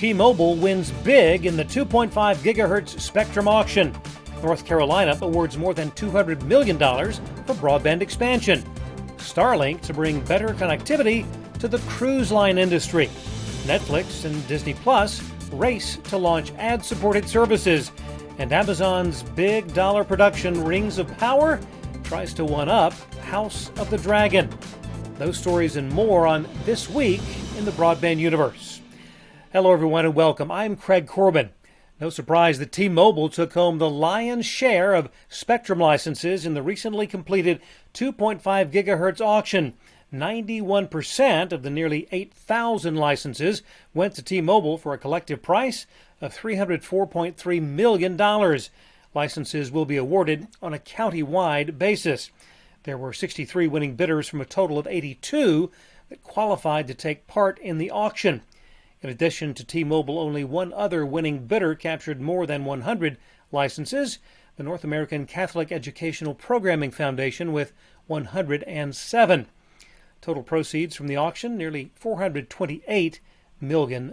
T-Mobile wins big in the 2.5 gigahertz spectrum auction. North Carolina awards more than $200 million for broadband expansion. Starlink to bring better connectivity to the cruise line industry. Netflix and Disney Plus race to launch ad-supported services. And Amazon's big dollar production Rings of Power tries to one-up House of the Dragon. Those stories and more on This Week in the Broadband Universe. Hello everyone and welcome. I'm Craig Corbin. No surprise that T-Mobile took home the lion's share of spectrum licenses in the recently completed 2.5 gigahertz auction. 91% of the nearly 8,000 licenses went to T-Mobile for a collective price of $304.3 million. Licenses will be awarded on a county-wide basis. There were 63 winning bidders from a total of 82 that qualified to take part in the auction. In addition to T-Mobile, only one other winning bidder captured more than 100 licenses, the North American Catholic Educational Programming Foundation with 107. Total proceeds from the auction, nearly $428 million.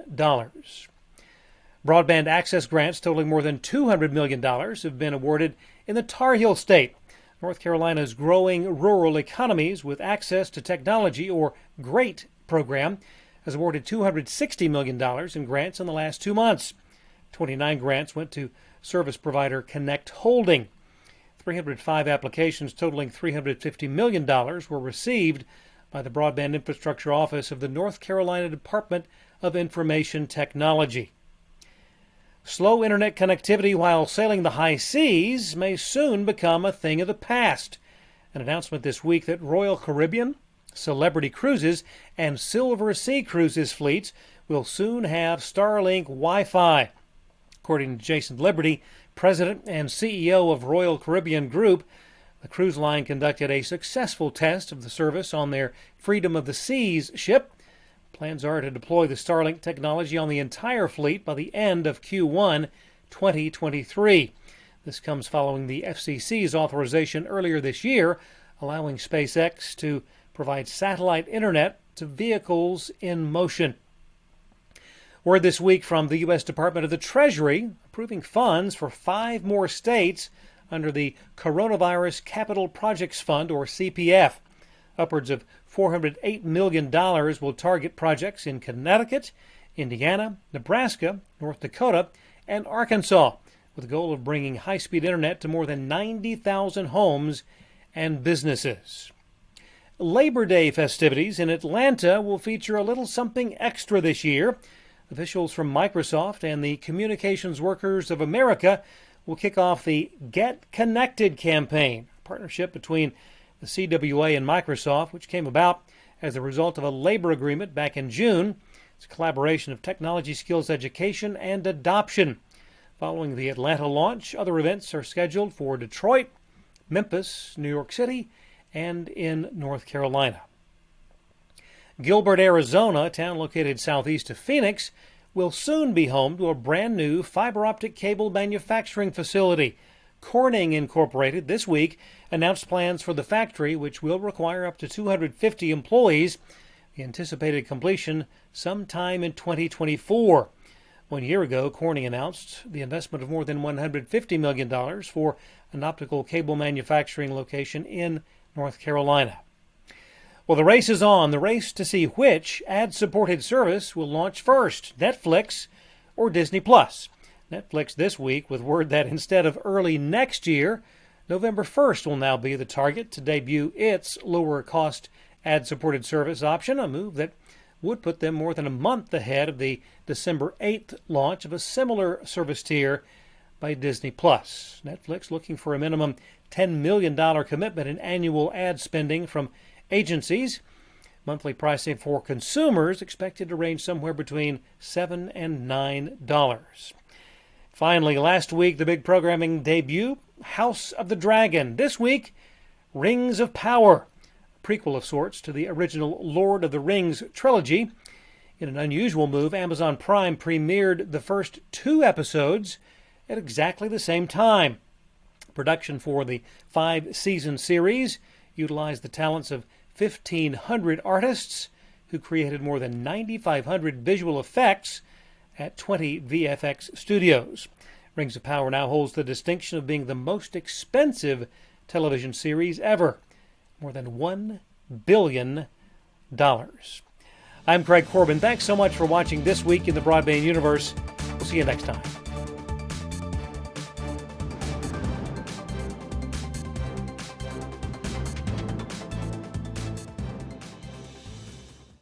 Broadband access grants totaling more than $200 million have been awarded in the Tar Heel State. North Carolina's growing rural economies with access to technology, or GREAT program, has awarded $260 million in grants in the last 2 months. 29 grants went to service provider Connect Holding. 305 applications totaling $350 million were received by the Broadband Infrastructure Office of the North Carolina Department of Information Technology. Slow internet connectivity while sailing the high seas may soon become a thing of the past. An announcement this week that Royal Caribbean, Celebrity Cruises, and Silver Sea Cruises fleets will soon have Starlink Wi-Fi. According to Jason Liberty, President and CEO of Royal Caribbean Group, the cruise line conducted a successful test of the service on their Freedom of the Seas ship. Plans are to deploy the Starlink technology on the entire fleet by the end of Q1 2023. This comes following the FCC's authorization earlier this year, allowing SpaceX to provide satellite internet to vehicles in motion. Word this week from the U.S. Department of the Treasury approving funds for 5 more states under the Coronavirus Capital Projects Fund, or CPF. Upwards of $408 million will target projects in Connecticut, Indiana, Nebraska, North Dakota, and Arkansas, with the goal of bringing high-speed internet to more than 90,000 homes and businesses. Labor Day festivities in Atlanta will feature a little something extra this year. Officials from Microsoft and the Communications Workers of America will kick off the Get Connected campaign, a partnership between the CWA and Microsoft, which came about as a result of a labor agreement back in June. It's a collaboration of technology skills education and adoption. Following the Atlanta launch, other events are scheduled for Detroit, Memphis, New York City, and in North Carolina. Gilbert, Arizona, a town located southeast of Phoenix, will soon be home to a brand new fiber optic cable manufacturing facility. Corning Incorporated this week announced plans for the factory, which will require up to 250 employees. The anticipated completion sometime in 2024. 1 year ago, Corning announced the investment of more than $150 million for an optical cable manufacturing location in North Carolina. Well, the race is on. The race to see which ad-supported service will launch first, Netflix or Disney Plus. Netflix this week with word that instead of early next year, November 1st will now be the target to debut its lower-cost ad-supported service option, a move that would put them more than a month ahead of the December 8th launch of a similar service tier by Disney Plus. Netflix looking for a minimum $10 million commitment in annual ad spending from agencies. Monthly pricing for consumers expected to range somewhere between $7 and $9. Finally, last week, the big programming debut, House of the Dragon. This week, Rings of Power, a prequel of sorts to the original Lord of the Rings trilogy. In an unusual move, Amazon Prime premiered the first 2 episodes at exactly the same time. Production for the 5-season series utilized the talents of 1,500 artists who created more than 9,500 visual effects at 20 VFX studios. Rings of Power now holds the distinction of being the most expensive television series ever, more than $1 billion. I'm Craig Corbin. Thanks so much for watching This Week in the Broadband Universe. We'll see you next time.